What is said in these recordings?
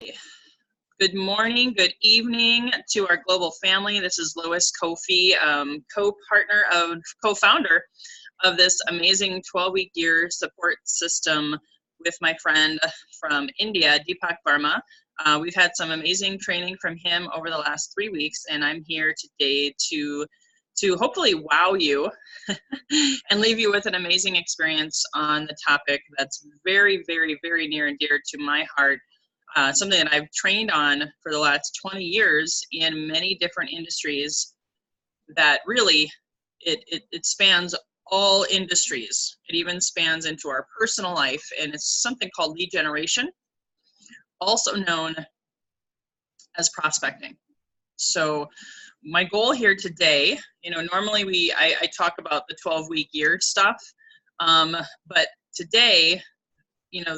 Good morning, good evening to our global family. This is Lois Kofi, co-founder of this amazing 12-week year support system with my friend from India, Deepak Verma. We've had some amazing training from him over the last 3 weeks, and I'm here today to hopefully wow you and leave you with an amazing experience on the topic that's very, very, very near and dear to my heart. Something that I've trained on for the last 20 years in many different industries that really, it spans all industries. It even spans into our personal life, and it's something called lead generation, also known as prospecting. So my goal here today, normally I talk about the 12-week year stuff, but today,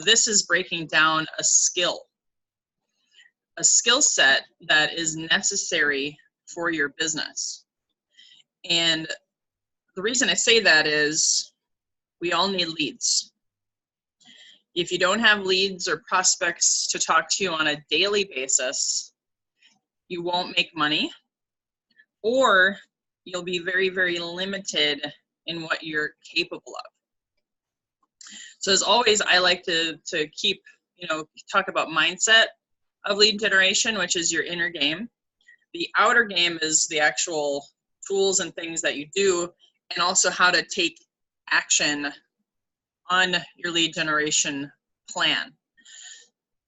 this is breaking down a skill set that is necessary for your business. And the reason I say that is we all need leads. If you don't have leads or prospects to talk to you on a daily basis, you won't make money, or you'll be very, very limited in what you're capable of. So as always, I like to keep, talk about mindset of lead generation, which is your inner game. The outer game is the actual tools and things that you do, and also how to take action on your lead generation plan.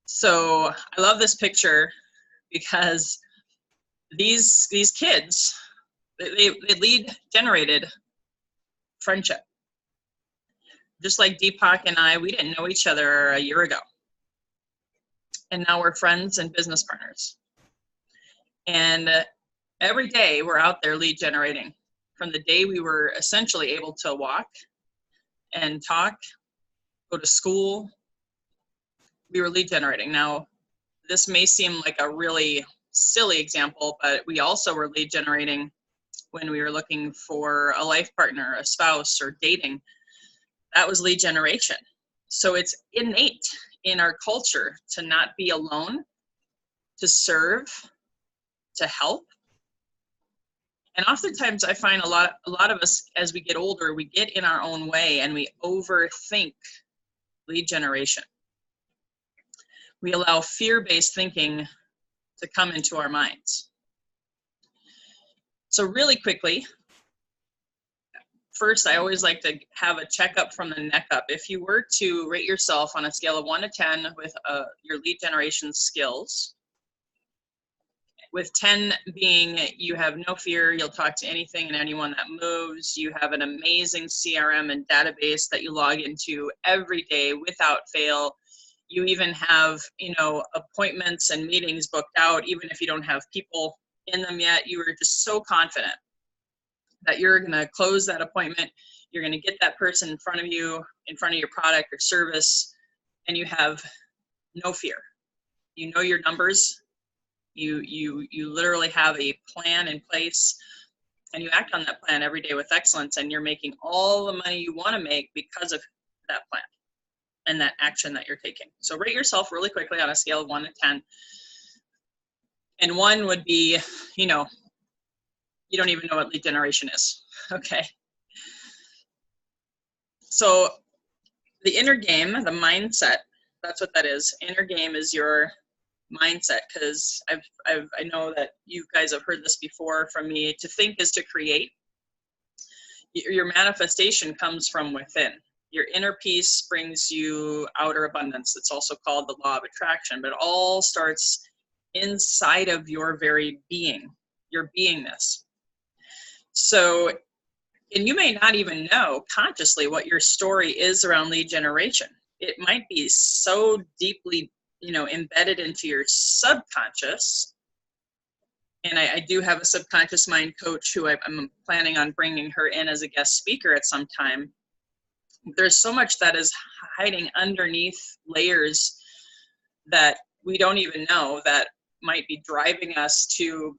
So I love this picture because these kids, they lead generated friendship. Just like Deepak and I, we didn't know each other a year ago. And now we're friends and business partners. And every day we're out there lead generating. From the day we were essentially able to walk and talk, go to school, we were lead generating. Now, this may seem like a really silly example, but we also were lead generating when we were looking for a life partner, a spouse, or dating. That was lead generation. So it's innate in our culture to not be alone, to serve, to help. And oftentimes I find a lot of us, as we get older, we get in our own way and we overthink lead generation. We allow fear-based thinking to come into our minds. So really quickly, first, I always like to have a checkup from the neck up. If you were to rate yourself on a scale of 1 to 10 with your lead generation skills, with 10 being you have no fear, you'll talk to anything and anyone that moves, you have an amazing CRM and database that you log into every day without fail, you even have, appointments and meetings booked out, even if you don't have people in them yet, you are just so confident that you're going to close that appointment, you're going to get that person in front of you, in front of your product or service, and you have no fear. You know your numbers. You literally have a plan in place, and you act on that plan every day with excellence, and you're making all the money you want to make because of that plan and that action that you're taking. So rate yourself really quickly on a scale of 1 to 10. And 1 would be, you don't even know what lead generation is, okay? So the inner game, the mindset, that's what that is. Inner game is your mindset, because I know that you guys have heard this before from me. To think is to create. Your manifestation comes from within. Your inner peace brings you outer abundance. It's also called the law of attraction, but it all starts inside of your very being, your beingness. So, and you may not even know consciously what your story is around lead generation. It might be so deeply, embedded into your subconscious. And I do have a subconscious mind coach who I'm planning on bringing her in as a guest speaker at some time. There's so much that is hiding underneath layers that we don't even know that might be driving us to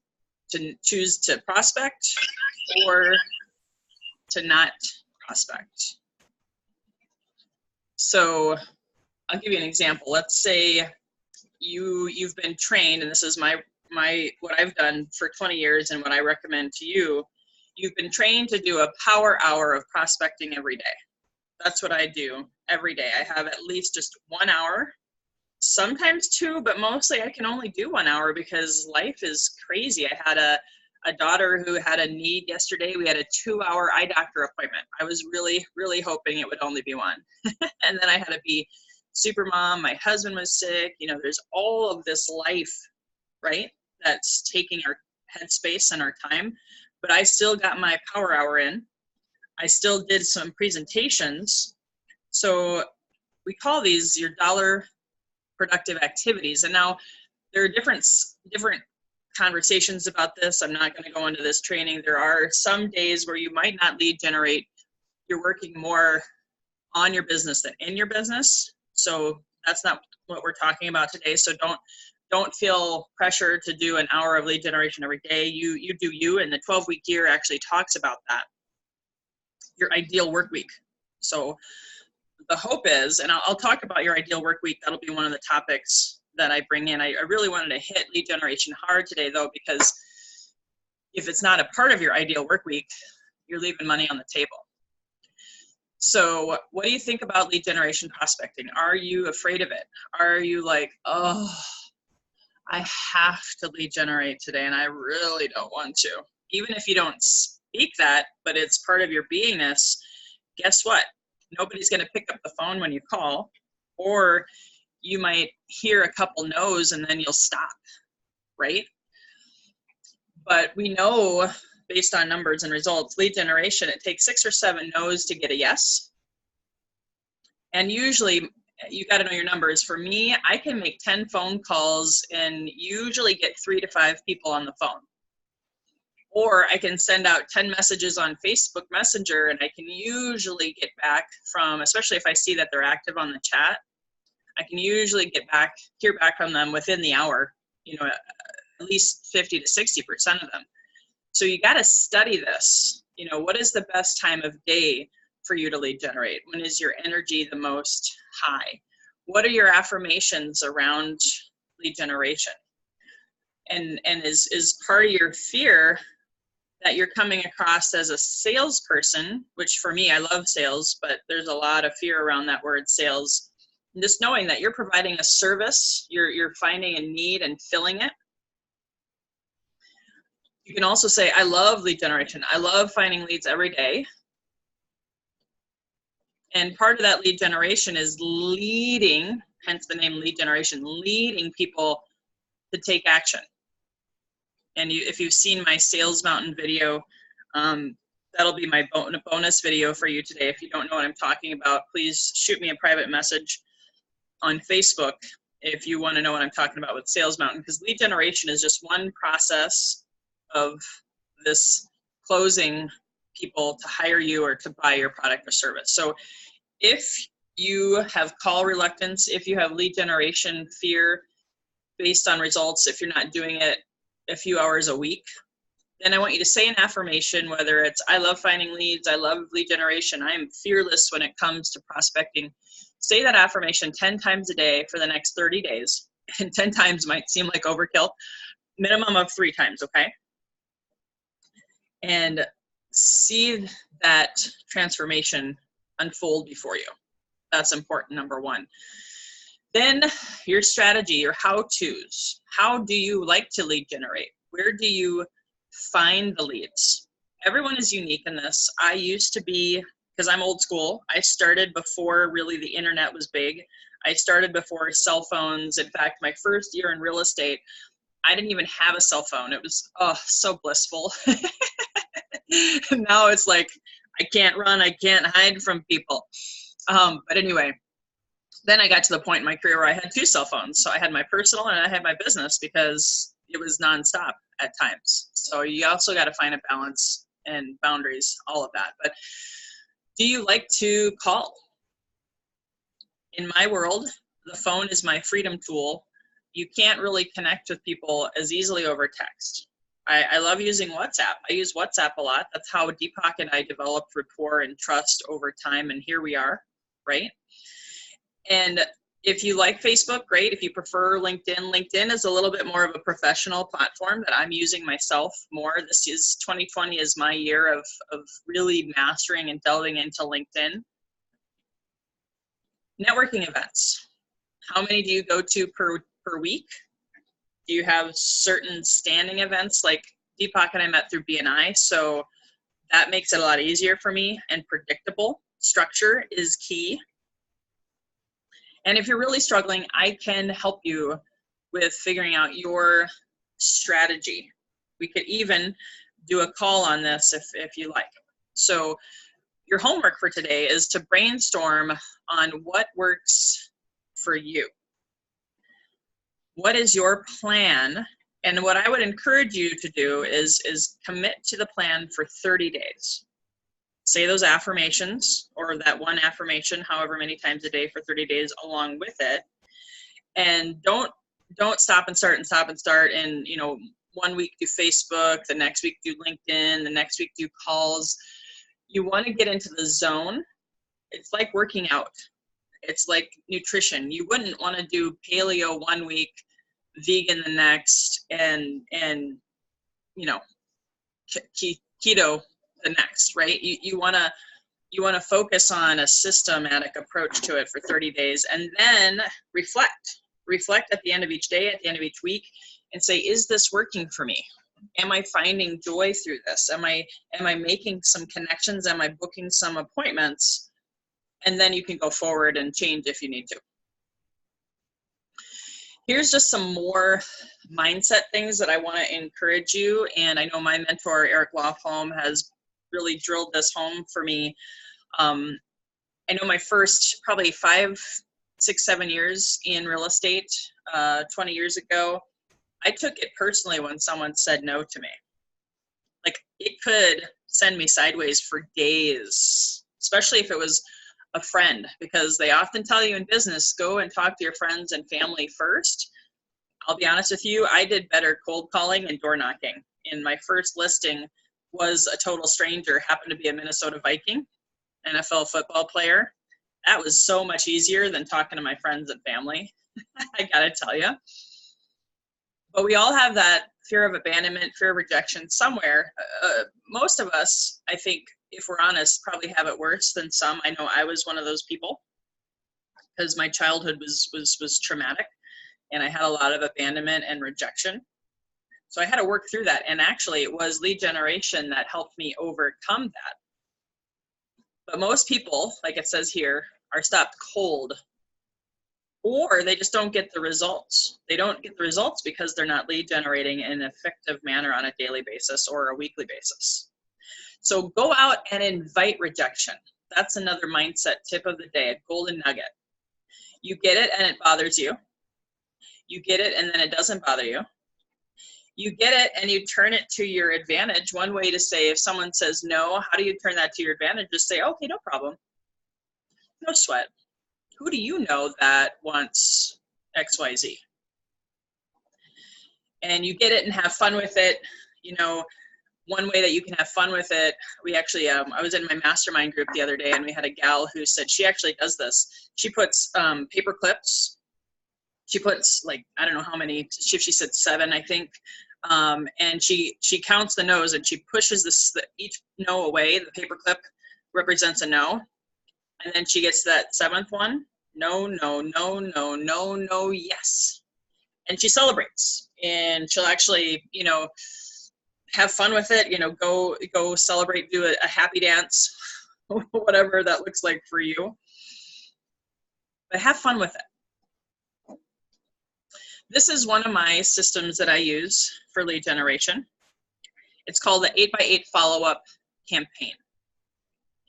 choose to prospect or to not prospect. So I'll give you an example. Let's say you've been trained, and this is my what I've done for 20 years and what I recommend to you. You've been trained to do a power hour of prospecting every day. That's what I do every day. I have at least just 1 hour, sometimes 2, but mostly I can only do 1 hour because life is crazy. I had a daughter who had a need yesterday. We had a 2-hour eye doctor appointment. I was really, really hoping it would only be 1. And then I had to be super mom. My husband was sick. You know, there's all of this life, right, that's taking our headspace and our time. But I still got my power hour in. I still did some presentations. So we call these your dollar productive activities. And now there are different conversations about this. I'm not going to go into this training. There are some days where you might not lead generate. You're working more on your business than in your business. So that's not what we're talking about today. So don't feel pressure to do an hour of lead generation every day. You do you, and the 12-week year actually talks about that. Your ideal work week. So the hope is, and I'll talk about your ideal work week. That'll be one of the topics that I bring in. I really wanted to hit lead generation hard today, though, because if it's not a part of your ideal work week, you're leaving money on the table. So what do you think about lead generation prospecting? Are you afraid of it? Are you like, oh, I have to lead generate today and I really don't want to? Even if you don't speak that, but it's part of your beingness, guess what? Nobody's going to pick up the phone when you call, or you might hear a couple no's and then you'll stop, right? But we know, based on numbers and results, lead generation, it takes 6 or 7 no's to get a yes. And usually, you got to know your numbers. For me, I can make 10 phone calls and usually get 3 to 5 people on the phone. Or I can send out 10 messages on Facebook Messenger and I can usually get back from, especially if I see that they're active on the chat, I can usually hear back from them within the hour, you know, at least 50 to 60% of them. So you got to study this. You know, what is the best time of day for you to lead generate? When is your energy the most high? What are your affirmations around lead generation? And is part of your fear that you're coming across as a salesperson, which for me, I love sales, but there's a lot of fear around that word sales. And just knowing that you're providing a service, you're finding a need and filling it. You can also say, I love lead generation. I love finding leads every day. And part of that lead generation is leading, hence the name lead generation, leading people to take action. And if you've seen my Sales Mountain video, that'll be my bonus video for you today. If you don't know what I'm talking about, please shoot me a private message on Facebook if you want to know what I'm talking about with Sales Mountain, because lead generation is just one process of this closing people to hire you or to buy your product or service. So if you have call reluctance, if you have lead generation fear based on results, if you're not doing it a few hours a week, then I want you to say an affirmation, whether it's, I love finding leads, I love lead generation, I am fearless when it comes to prospecting. Say that affirmation 10 times a day for the next 30 days. And 10 times might seem like overkill. Minimum of 3 times, okay? And see that transformation unfold before you. That's important, number 1. Then your strategy, your how-tos. How do you like to lead generate? Where do you find the leads? Everyone is unique in this. I used to be, because I'm old school, I started before really the internet was big. I started before cell phones. In fact, my first year in real estate, I didn't even have a cell phone. It was, oh, so blissful. Now it's like, I can't run, I can't hide from people. But anyway, then I got to the point in my career where I had 2 cell phones. So I had my personal and I had my business because it was nonstop at times. So you also got to find a balance and boundaries, all of that. But do you like to call? In my world, the phone is my freedom tool. You can't really connect with people as easily over text. I love using WhatsApp. I use WhatsApp a lot. That's how Deepak and I developed rapport and trust over time. And here we are, right? And If you like Facebook, great. If you prefer LinkedIn, LinkedIn is a little bit more of a professional platform that I'm using myself more. This is 2020 is my year of really mastering and delving into LinkedIn. Networking events. How many do you go to per week? Do you have certain standing events? Like Deepak and I met through BNI, so that makes it a lot easier for me and predictable. Structure is key. And if you're really struggling, I can help you with figuring out your strategy. We could even do a call on this if you like. So your homework for today is to brainstorm on what works for you. What is your plan? And what I would encourage you to do is commit to the plan for 30 days. Say those affirmations, or that one affirmation however many times a day for 30 days along with it. And don't stop and start and stop and start and, you know, 1 week do Facebook, the next week do LinkedIn, the next week do calls. You want to get into the zone. It's like working out. It's like nutrition. You wouldn't want to do paleo 1 week, vegan the next, and you know, keto the next, right? You want to focus on a systematic approach to it for 30 days, and then reflect at the end of each day, at the end of each week, and say, is this working for me? Am I finding joy through this? Am I making some connections? Am I booking some appointments? And then you can go forward and change if you need to. Here's just some more mindset things that I want to encourage you. And I know my mentor, Eric Lofholm, has really drilled this home for me. I know my first probably 5, 6, 7 years in real estate, 20 years ago, I took it personally when someone said no to me. Like, it could send me sideways for days, especially if it was a friend, because they often tell you in business, go and talk to your friends and family first. I'll be honest with you, I did better cold calling and door knocking. In my first listing was a total stranger, happened to be a Minnesota Viking, NFL football player. That was so much easier than talking to my friends and family, I gotta tell you. But we all have that fear of abandonment, fear of rejection somewhere. Most of us, I think, if we're honest, probably have it worse than some. I know I was one of those people because my childhood was traumatic, and I had a lot of abandonment and rejection. So I had to work through that. And actually, it was lead generation that helped me overcome that. But most people, like it says here, are stopped cold, or they just don't get the results. They don't get the results because they're not lead generating in an effective manner on a daily basis or a weekly basis. So go out and invite rejection. That's another mindset tip of the day, a golden nugget. You get it and it bothers you. You get it and then it doesn't bother you. You get it and you turn it to your advantage. One way to say, if someone says no, how do you turn that to your advantage? Just say, okay, no problem. No sweat. Who do you know that wants XYZ? And you get it and have fun with it. You know, one way that you can have fun with it, we actually, I was in my mastermind group the other day, and we had a gal who said she actually does this. She puts paper clips. She puts, like, I don't know how many, she said 7, I think. And she counts the no's, and she pushes each no away. The paper clip represents a no. And then she gets that 7th one. No, no, no, no, no, no, yes. And she celebrates. And she'll actually, you know, have fun with it, you know, go celebrate, do a happy dance, whatever that looks like for you. But have fun with it. This is one of my systems that I use for lead generation. It's called the 8x8 follow-up campaign.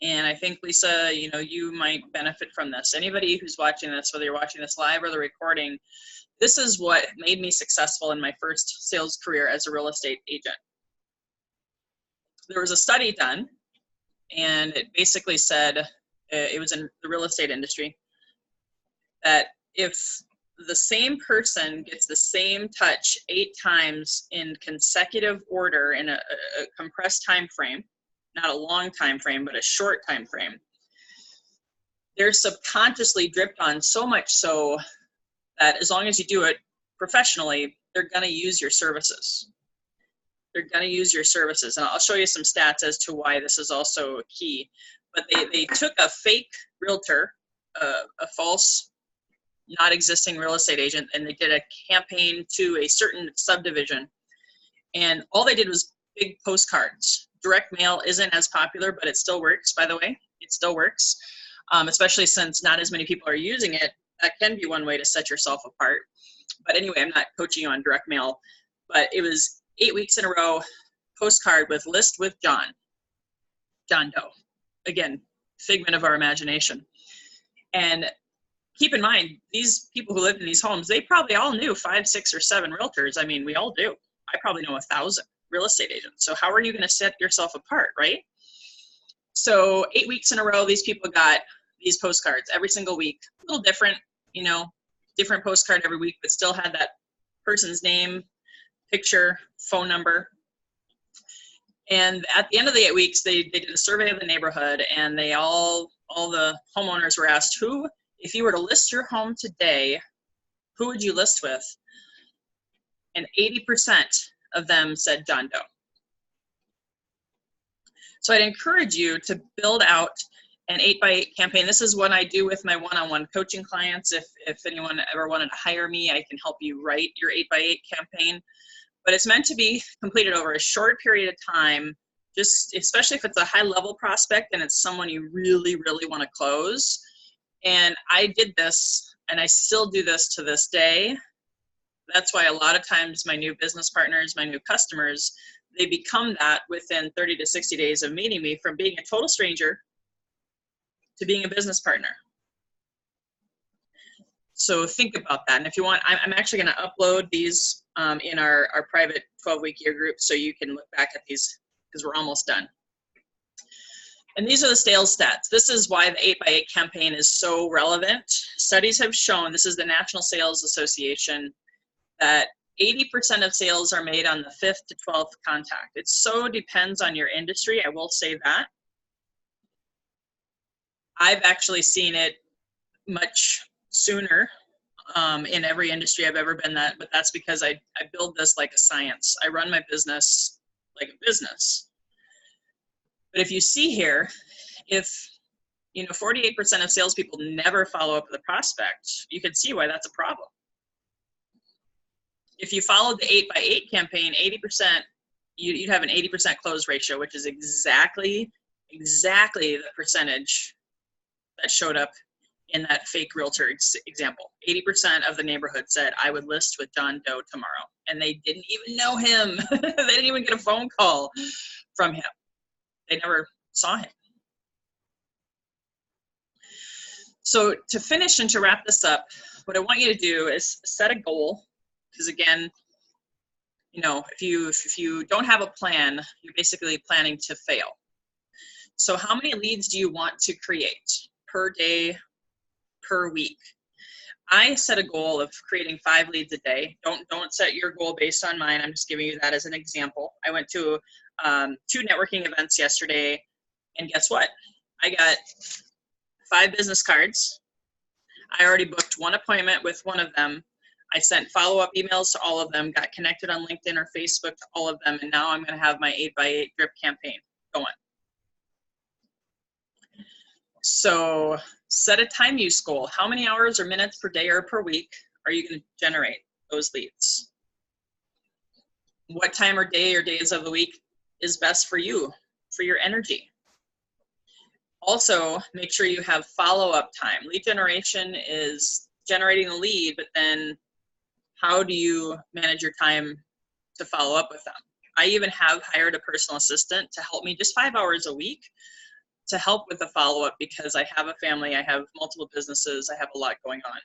And I think, Lisa, you know, you might benefit from this. Anybody who's watching this, whether you're watching this live or the recording, this is what made me successful in my first sales career as a real estate agent. There was a study done, and it basically said, it was in the real estate industry, that if the same person gets the same touch 8 times in consecutive order in a compressed time frame, not a long time frame, but a short time frame, they're subconsciously dripped on, so much so that as long as you do it professionally, they're going to use your services. They're going to use your services. And I'll show you some stats as to why this is also key. But they took a fake realtor, a false, not existing real estate agent, and they did a campaign to a certain subdivision. And all they did was big postcards. Direct mail isn't as popular, but it still works, by the way. It still works, especially since not as many people are using it. That can be one way to set yourself apart. But anyway, I'm not coaching you on direct mail, but it was 8 weeks in a row, postcard with list with John Doe. Again, figment of our imagination. And keep in mind, these people who lived in these homes, they probably all knew 5, 6, or 7 realtors. I mean, we all do. I probably know 1,000 real estate agents. So how are you going to set yourself apart, right? So 8 weeks in a row, these people got these postcards every single week. A little different, you know, different postcard every week, but still had that person's name, picture, phone number. And at the end of the 8 weeks, they did a survey of the neighborhood, and they all the homeowners were asked, who, if you were to list your home today, who would you list with? And 80% of them said John Doe. So I'd encourage you to build out an 8x8 campaign. This is what I do with my one-on-one coaching clients. If anyone ever wanted to hire me, I can help you write your 8x8 campaign. But it's meant to be completed over a short period of time, just especially if it's a high-level prospect and it's someone you really, really want to close. And I did this, and I still do this to this day. That's why a lot of times my new business partners, my new customers, they become that within 30 to 60 days of meeting me, from being a total stranger to being a business partner. So think about that. And if you want, I'm actually going to upload these in our private 12-week year group, so you can look back at these, because we're almost done. And these are the sales stats. This is why the 8x8 campaign is so relevant. Studies have shown, this is the National Sales Association, that 80% of sales are made on the 5th to 12th contact. It so depends on your industry, I will say that. I've actually seen it much sooner in every industry I've ever been at, but that's because I build this like a science. I run my business like a business. But if you see here, if 48% of salespeople never follow up with a prospect, you can see why that's a problem. If you followed the 8x8 campaign, 80%, you'd have an 80% close ratio, which is exactly the percentage that showed up in that fake realtor example. 80% of the neighborhood said, I would list with John Doe tomorrow. And they didn't even know him. They didn't even get a phone call from him. They never saw him. So to finish and to wrap this up, what I want you to do is set a goal. Because again, if you don't have a plan, you're basically planning to fail. So how many leads do you want to create per day, per week? I set a goal of creating 5 leads a day. Don't set your goal based on mine. I'm just giving you that as an example. I went to 2 networking events yesterday, and guess what? I got 5 business cards. I already booked 1 appointment with one of them. I sent follow-up emails to all of them, got connected on LinkedIn or Facebook to all of them, and now I'm going to have my 8x8 drip campaign going. So set a time use goal. How many hours or minutes per day or per week are you going to generate those leads? What time or day or days of the week is best for you, for your energy? Also, make sure you have follow-up time. Lead generation is generating a lead, but then how do you manage your time to follow up with them? I even have hired a personal assistant to help me just 5 hours a week to help with the follow-up, because I have a family, I have multiple businesses, I have a lot going on.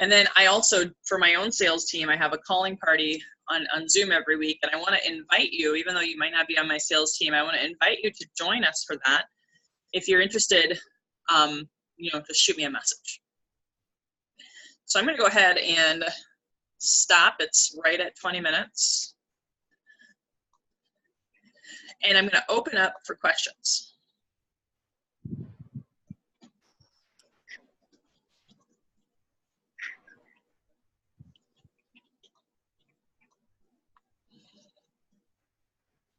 And then I also, for my own sales team, I have a calling party on Zoom every week, and I want to invite you, even though you might not be on my sales team, I want to invite you to join us for that. If you're interested, just shoot me a message. So I'm going to go ahead and stop. It's right at 20 minutes. And I'm going to open up for questions.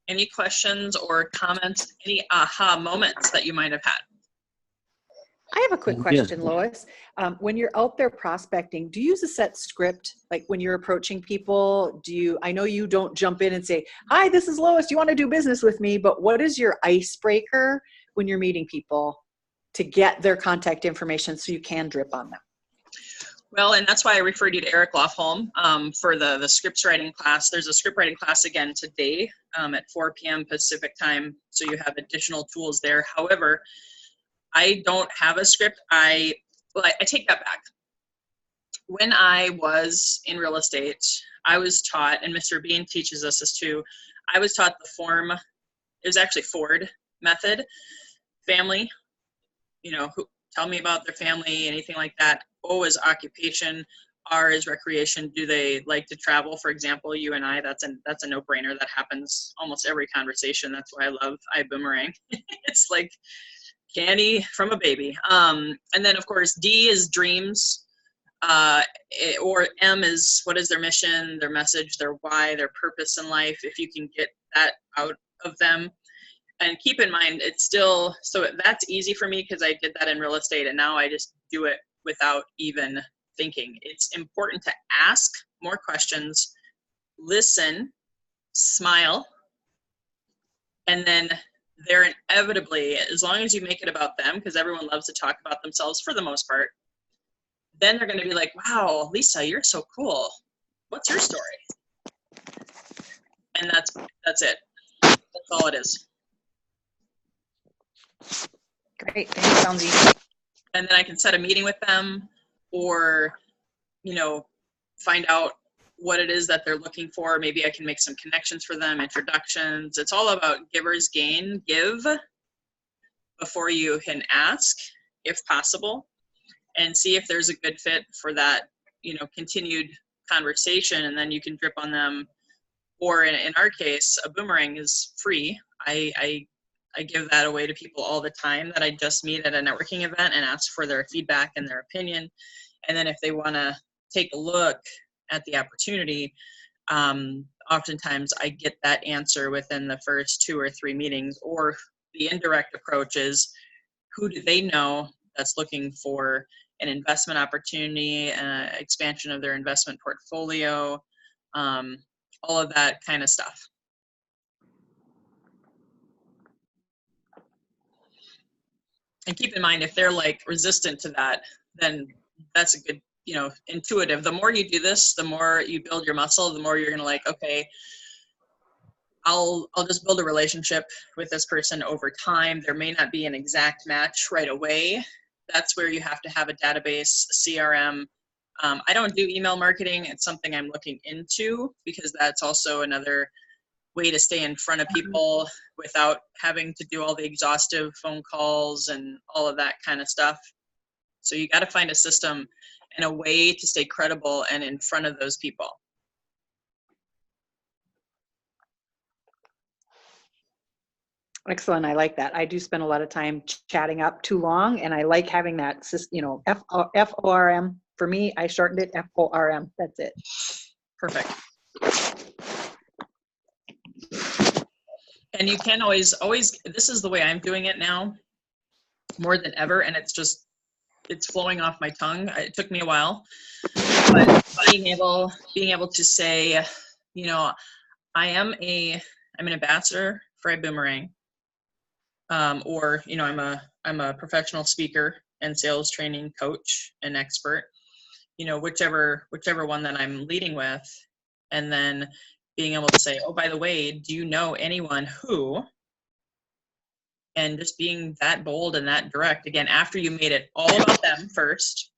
Any questions or comments, any aha moments that you might have had? I have a quick question, Lois. When you're out there prospecting, do you use a set script? Like when you're approaching people, I know you don't jump in and say, hi, this is Lois, do you want to do business with me? But what is your icebreaker when you're meeting people to get their contact information so you can drip on them? Well, and that's why I referred you to Eric Lofholm for the scripts writing class. There's a script writing class again today at 4 p.m. Pacific time, so you have additional tools there. However, I don't have a script. I take that back. When I was in real estate, I was taught, and Mr. Bean teaches us this too, I was taught the form, it was actually Ford method, family, tell me about their family, anything like that. O is occupation, R is recreation. Do they like to travel? For example, you and I, that's a no-brainer. That happens almost every conversation. That's why I love iBoomerang. It's like candy from a baby. And then of course D is dreams, or M is what is their mission, their message, their why, their purpose in life. If you can get that out of them, and keep in mind, it's still, so that's easy for me because I did that in real estate, and now I just do it without even thinking. It's important to ask more questions, listen, smile, and then they're inevitably, as long as you make it about them, because everyone loves to talk about themselves for the most part, then they're going to be like, wow, Lisa, you're so cool. What's your story? And that's it. That's all it is. Great. Thanks, sounds easy. And then I can set a meeting with them, or, find out what it is that they're looking for. Maybe I can make some connections for them, introductions. It's all about givers gain, give before you can ask, if possible, and see if there's a good fit for that, continued conversation, and then you can drip on them. Or in our case, a boomerang is free. I give that away to people all the time that I just meet at a networking event and ask for their feedback and their opinion. And then if they want to take a look at the opportunity, oftentimes I get that answer within the first 2 or 3 meetings. Or the indirect approach is, who do they know that's looking for an investment opportunity, expansion of their investment portfolio, all of that kind of stuff. And keep in mind, if they're like resistant to that, then that's a good, intuitive. The more you do this, the more you build your muscle, the more you're going to like, okay, I'll just build a relationship with this person over time. There may not be an exact match right away. That's where you have to have a database, CRM. I don't do email marketing. It's something I'm looking into, because that's also another way to stay in front of people without having to do all the exhaustive phone calls and all of that kind of stuff. So you got to find a system and a way to stay credible and in front of those people. Excellent. I like that. I do spend a lot of time chatting up too long, and I like having that, FORM. For me, I shortened it FORM. That's it. Perfect. And you can always, this is the way I'm doing it now more than ever. And it's flowing off my tongue. It took me a while, but being able to say, I'm an ambassador for iBoomerang. Or, I'm a professional speaker and sales training coach and expert, whichever one that I'm leading with. And then being able to say, oh, by the way, do you know anyone who, and just being that bold and that direct, again, after you made it all about them first.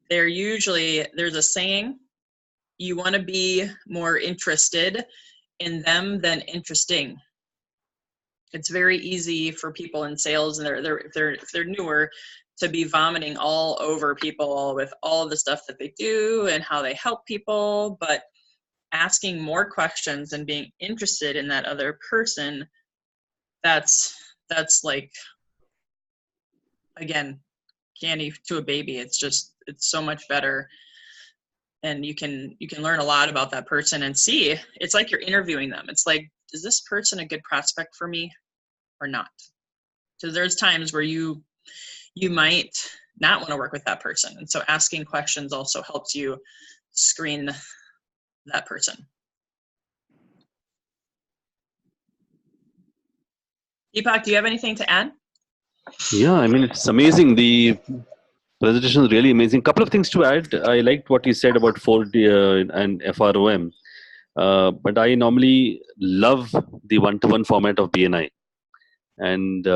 There's a saying, you want to be more interested in them than interesting. It's very easy for people in sales, and if they're newer, to be vomiting all over people with all of the stuff that they do and how they help people. But asking more questions and being interested in that other person, that's like, again, candy to a baby. It's so much better. And you can learn a lot about that person and see, it's like you're interviewing them. It's like is this person a good prospect for me or not? So there's times where you might not want to work with that person. And so asking questions also helps you screen that person. Deepak, do you have anything to add? Yeah, I mean, it's amazing. The presentation is really amazing. Couple of things to add. I liked what you said about 4D and FROM, but I normally love the one-to-one format of BNI, and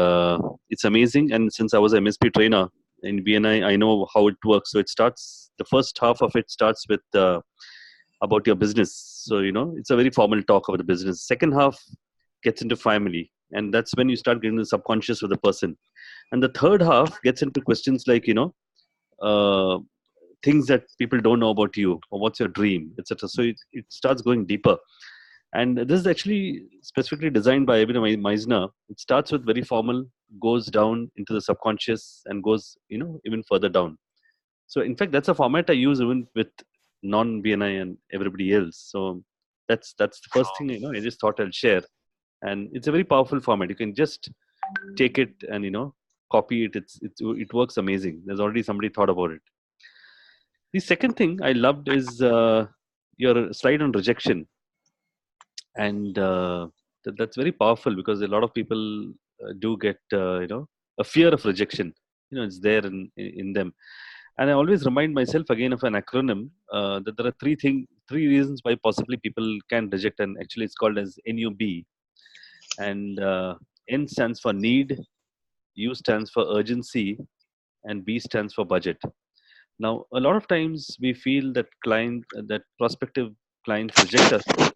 it's amazing. And since I was a MSP trainer in BNI, I know how it works. So it starts. The first half of it starts with about your business. So it's a very formal talk about the business. Second half gets into family, and that's when you start getting the subconscious with the person. And the third half gets into questions like uh, things that people don't know about you, or what's your dream, etc. So it starts going deeper. And this is actually specifically designed by Abhinav Meisner. It starts with very formal, goes down into the subconscious, and goes even further down. So in fact, that's a format I use even with non-BNI and everybody else. So that's the first thing I just thought I'll share. And it's a very powerful format. You can just take it and copy it. It works amazing. There's already somebody thought about it. The second thing I loved is your slide on rejection, and that's very powerful because a lot of people do get a fear of rejection. It's there in them, and I always remind myself again of an acronym that there are three reasons why possibly people can reject, and actually it's called as NUB, and N stands for need, U stands for urgency, and B stands for budget. Now, a lot of times we feel that prospective clients reject us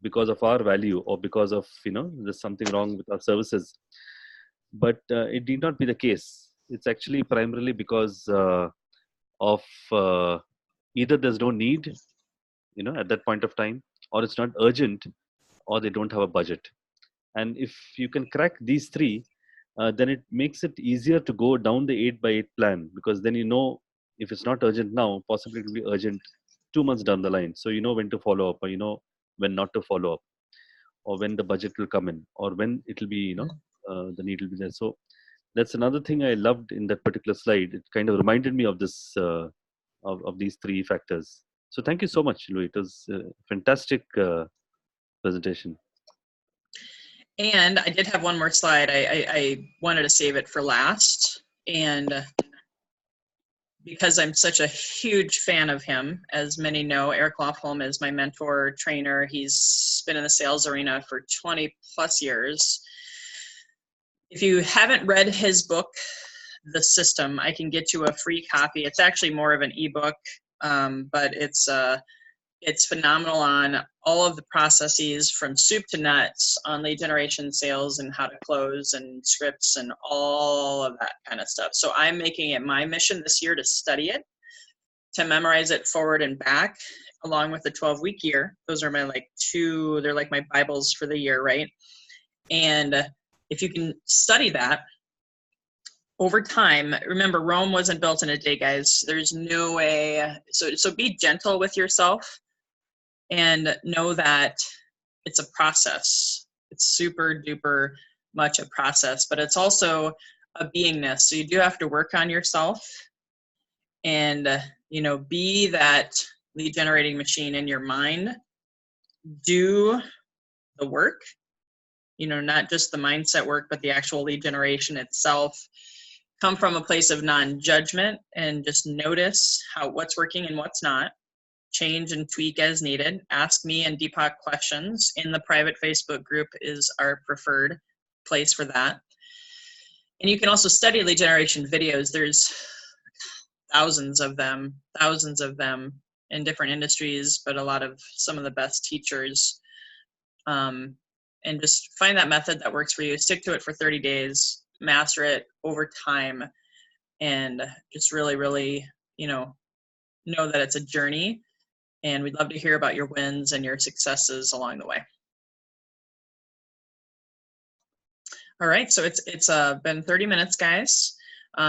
because of our value, or because of there's something wrong with our services. But it need not be the case. It's actually primarily because of either there's no need, at that point of time, or it's not urgent, or they don't have a budget. And if you can crack these three, then it makes it easier to go down the 8x8 plan, because then if it's not urgent now, possibly it will be urgent 2 months down the line. So you know when to follow up, or when not to follow up, or when the budget will come in, or when it will be, the need will be there. So that's another thing I loved in that particular slide. It kind of reminded me of this, of these three factors. So thank you so much, Louis. It was a fantastic presentation. And I did have one more slide. I wanted to save it for last. And because I'm such a huge fan of him, as many know, Eric Lofholm is my mentor, trainer. He's been in the sales arena for 20 plus years. If you haven't read his book, The System, I can get you a free copy. It's actually more of an ebook, but it's phenomenal on all of the processes from soup to nuts on lead generation, sales, and how to close, and scripts, and all of that kind of stuff. So I'm making it my mission this year to study it, to memorize it forward and back, along with the 12-week year. Those are my they're like my Bibles for the year, right? And if you can study that over time, remember, Rome wasn't built in a day, guys. There's no way. So be gentle with yourself, and know that it's a process. It's super duper much a process, but it's also a beingness. So you do have to work on yourself, and be that lead generating machine in your mind. Do the work, not just the mindset work, but the actual lead generation itself. Come from a place of non-judgment, and just notice what's working and what's not. Change and tweak as needed. Ask me and Deepak questions. In the private Facebook group is our preferred place for that. And you can also study lead generation videos. There's thousands of them in different industries, but some of the best teachers. And just find that method that works for you. Stick to it for 30 days, master it over time, and just really, really, know that it's a journey. And we'd love to hear about your wins and your successes along the way. All right, so it's been 30 minutes, guys.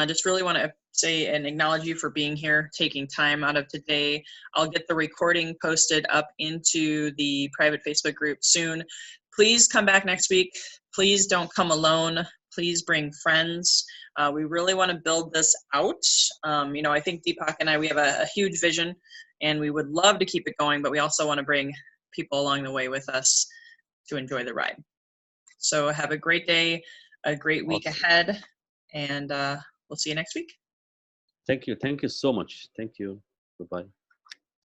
Just really want to say and acknowledge you for being here, taking time out of today. I'll get the recording posted up into the private Facebook group soon. please come back next week. Please don't come alone. Please bring friends. We really want to build this out. I think Deepak and I, we have a huge vision, and we would love to keep it going, but we also want to bring people along the way with us to enjoy the ride. So have a great day, a great week ahead, and we'll see you next week. Thank you. Thank you so much. Thank you. Bye-bye.